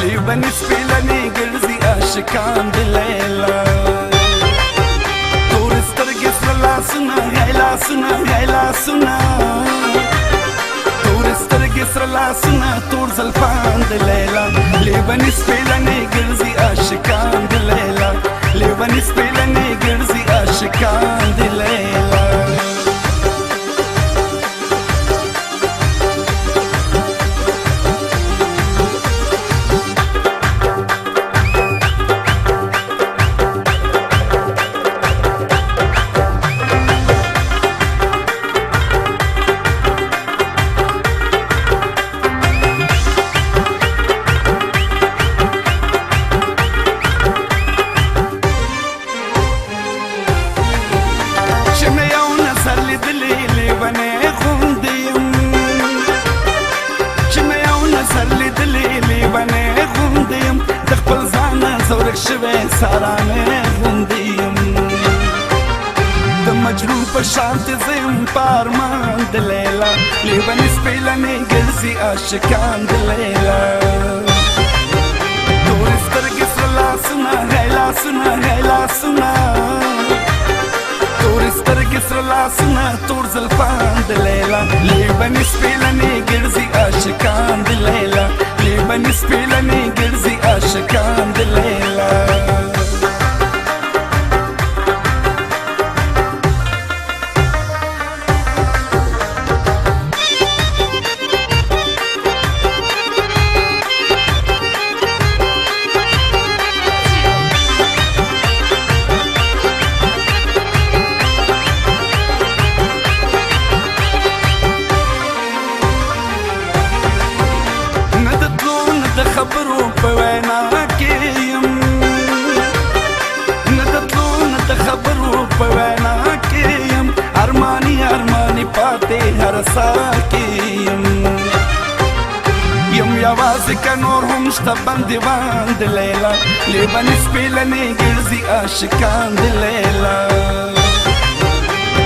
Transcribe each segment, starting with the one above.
لیونی سپیلنی ګرځي عاشقان د لیلا تور سترګې سره لاسونه هی لاسونه هی لاسونه تور سترګې سره لاسونه تور زلفان د لیلا لیونی سپیلنی ګرځي عاشقان د لیلا لیونی سپیلنی ګرځي عاشقان د لیلا شوی سارانه غوندیم د مجنون په شانت زم پارمان د لیلا لیونی سپیلنی ګرځي عاشقان د لیلا تور سترګې سره لاسونه هی لاسونه هی لاسونه تور سترګې سره لاسونه تور زلفان د لیلا لیونی سپیلنی ګرځي عاشقان د لیلا لیونی سپیلنی ګرځي عاشقان د لیلا خبرو په وینا کې يم نه د تلو نه د خبرو په وینا کې يم ارماني ارماني پاتې هر سا کې يم یوازې که نور هم شته بندیوان د لیلا لیونی سپیلنی ګرځي عاشقان د لیلا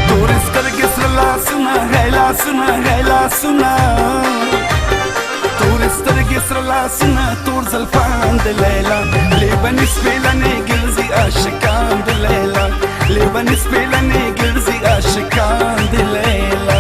تور سترګې سره لاسونه هی لاسونه هی لاسونه تور سترګې سره لاسونه تور زلفان د لیلا لیونی سپیلنی ګرځي عاشقان د لیلا لیونی سپیلنی ګرځي عاشقان د لیلا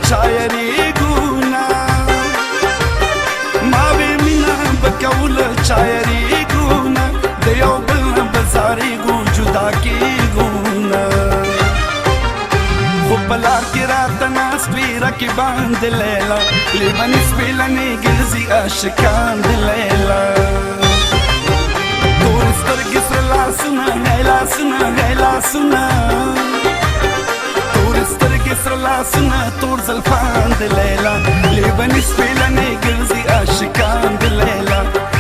شاعری ګونا ما وی مینا بکول شاعری ګونا د یو بل بازاري ګو جدا کی ګونا خو بلار کی رات ناس پیرا کی باند لیلا لیونی سپیلنی ګرځي عاشقان د لیلا تور سترګې سره لاسونه هی لاسونه هی لاسونه سره لاسونه تور زلفان د لیلا لیونی سپیلنی ګرځي عاشقان د لیلا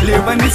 لیونی